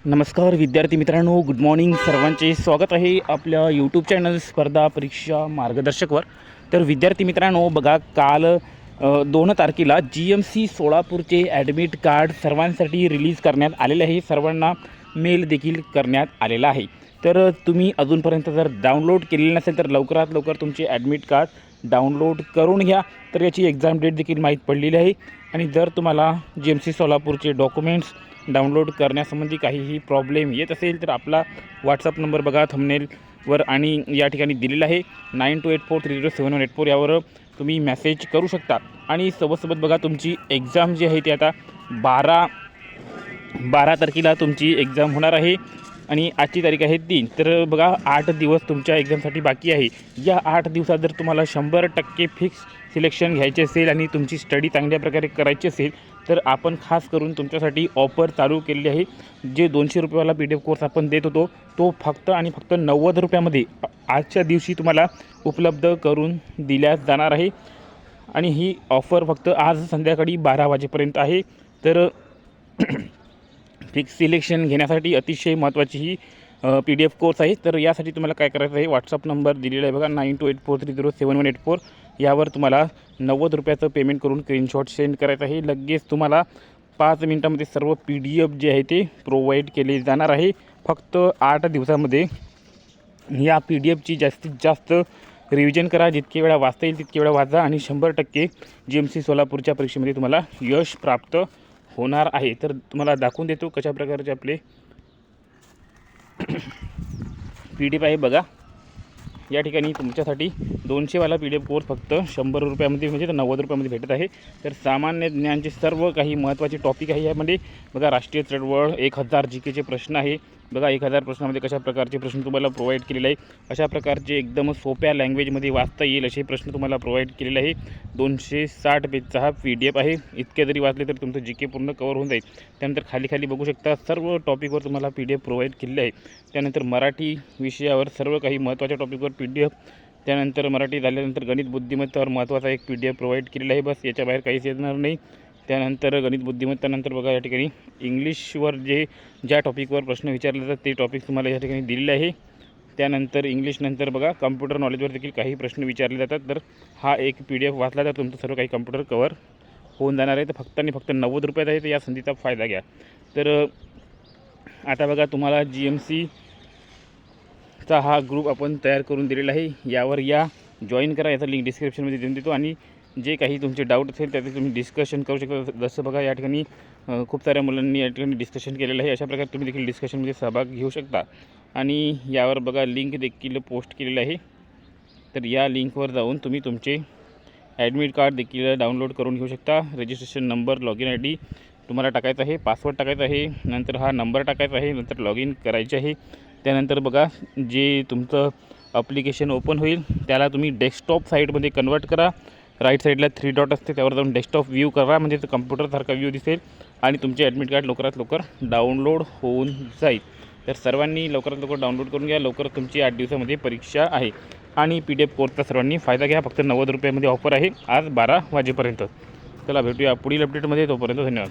नमस्कार विद्यार्थी मित्रांनो, गुड मॉर्निंग. सर्वांचे स्वागत आहे आपल्या यूट्यूब चॅनल स्पर्धा परीक्षा मार्गदर्शकवर. तर विद्यार्थी मित्रांनो, बघा काल 2 तारखेला GMC सोलापूरचे ॲडमिट कार्ड सर्वांसाठी रिलीज करण्यात आलेले आहे. सर्वांना मेल देखील करण्यात आलेला आहे. तर तुम्ही अजूनपर्यंत जर डाउनलोड केलेलं नसेल तर लवकरात लवकर तुमचे ॲडमिट कार्ड डाउनलोड करून घ्या. तर याची एक्झाम डेट देखील माहीत पडलेली आहे. आणि जर तुम्हाला GMC सोलापूरचे डॉक्युमेंट्स डाउनलोड करण्यासंबंधी काहीही प्रॉब्लेम येत असेल तर आपला व्हॉट्सअप नंबर बघा थंबनेलवर आणि या ठिकाणी दिलेला आहे 9284307184. यावर तुम्ही मेसेज करू शकता. आणि सोबत बघा तुमची एक्झाम जी आहे ती आता 12 तारखेला तुमची एक्झाम होणार आहे आणि आजची तारीख आहे 3. तर बघा 8 दिवस तुमच्या एक्झामसाठी बाकी आहे. या 8 दिवसात जर तुम्हाला 100% फिक्स सिलेक्शन घ्यायचे असेल आणि तुमची स्टडी चांगल्या प्रकारे करायची असेल तर आपण खास करून तुमच्यासाठी ऑफर चालू केलेली आहे. जे 200 रुपयेवाला PDF कोर्स आपण देत होतो तो फक्त आणि फक्त 90 रुपयामध्ये आजच्या दिवशी तुम्हाला उपलब्ध करून दिल्या जाणार आहे. आणि ही ऑफर फक्त आज संध्याकाळी 12 वाजेपर्यंत आहे. तर फिक्स सिलेक्शन घेण्यासाठी अतिशय महत्त्वाची ही PDF कोर्स आहे. तर यासाठी तुम्हाला काय करायचं आहे, व्हॉट्सअप नंबर दिलेला आहे बघा 9284307184. यावर तुम्हाला 90 रुपयाचं पेमेंट करून स्क्रीनशॉट सेंड करायचं आहे. लगेच तुम्हाला 5 मिनिटामध्ये सर्व PDF जे आहे ते प्रोव्हाइड केले जाणार आहे. फक्त 8 दिवसामध्ये या PDFची जास्तीत जास्त रिव्हिजन करा. जितके वेळा वाचता येईल तितके वेळा वाचा आणि 100% GMC सोलापूरच्या परीक्षेमध्ये तुम्हाला यश प्राप्त होणार आहे. तर तुम्हाला दाखवून देतो कशा प्रकारचे आपले PDF आहे बघा. या ठिकाणी तुमच्यासाठी 200वाला PDF कोर्स फक्त 100 रुपयामध्ये म्हणजे 90 रुपयामध्ये भेटत आहे. तर सामान्य ज्ञानचे सर्व काही महत्त्वाचे टॉपिक आहे यामध्ये बघा. राष्ट्रीय चळवळ 1000 GKचे प्रश्न आहे बघा. 1000 प्रश्नामध्ये कशा प्रकारचे प्रश्न तुम्हाला प्रोव्हाइड केलेले आहे. अशा प्रकारचे एकदम सोप्या लँग्वेजमध्ये वाचता येईल असे प्रश्न तुम्हाला प्रोव्हाइड केलेले आहे. 260 पेजचा हा PDF आहे. इतके जरी वाचले तर तुमचं GK पूर्ण कवर होऊन जाईल. त्यानंतर खाली बघू शकता सर्व टॉपिकवर तुम्हाला PDF प्रोव्हाइड केलेले आहे. त्यानंतर मराठी विषयावर सर्व काही महत्त्वाच्या टॉपिकवर PDF. त्यानंतर मराठी झाल्यानंतर गणित बुद्धिमत्तावर महत्त्वाचा एक PDF प्रोव्हाइड केलेला आहे. बस याच्या बाहेर काहीच येणार नाही. त्यानंतर गणित बुद्धिमत्तानंतर बघा या ठिकाणी इंग्लिशवर ज्या टॉपिकवर प्रश्न विचारले जातात ते टॉपिक तुम्हाला या ठिकाणी दिलेले आहे. त्यानंतर इंग्लिशनंतर बघा कम्प्युटर नॉलेजवर देखील काही प्रश्न विचारले जातात. तर हा एक PDF वाचला तर तुमचं सर्व काही कम्प्युटर कवर होऊन जाणार आहे. तर फक्त आणि फक्त 90 रुपयात आहे. तर या संधीचा फायदा घ्या. तर आता बघा तुम्हाला GMCचा हा ग्रुप आपण तयार करून दिलेला आहे. यावर या जॉईन करा. याचा लिंक डिस्क्रिप्शनमध्ये देऊन देतो. आणि जे काही तुमचे डाऊट असेल त्याचे तुम्ही डिस्कशन करू शकता. जसं बघा या ठिकाणी खूप साऱ्या मुलांनी या ठिकाणी डिस्कशन केलेलं आहे. अशा प्रकारे तुम्ही देखील डिस्कशनमध्ये सहभाग घेऊ शकता. आणि यावर बघा लिंक देखील पोस्ट केलेलं आहे. तर या लिंकवर जाऊन तुम्ही तुमचे ॲडमिट कार्ड देखील डाउनलोड करून घेऊ शकता. रजिस्ट्रेशन नंबर, लॉगिन ID तुम्हाला टाकायचा आहे, पासवर्ड टाकायचा आहे, नंतर हा नंबर टाकायचा आहे, नंतर लॉगिन करायचे आहे. त्यानंतर बघा जे तुमचं ॲप्लिकेशन ओपन होईल त्याला तुम्ही डेस्कटॉप साईटमध्ये कन्वर्ट करा. राईट साईडला 3 डॉट असते त्यावर जाऊन डेस्कटॉप व्ह्यू करा. म्हणजे तो कम्प्युटरसारखा व्ह्यू दिसेल आणि तुमचे ॲडमिट कार्ड लवकरात लवकर डाउनलोड होऊन जाईल. तर सर्वांनी लवकरात लवकर डाउनलोड करून घ्या. लवकरच तुमची 8 दिवसामध्ये परीक्षा आहे. आणि PDF कोर्सचा सर्वांनी फायदा घ्या. फक्त 90 रुपयामध्ये ऑफर आहे आज 12 वाजेपर्यंत. चला भेटूया पुढील अपडेटमध्ये. तोपर्यंत धन्यवाद.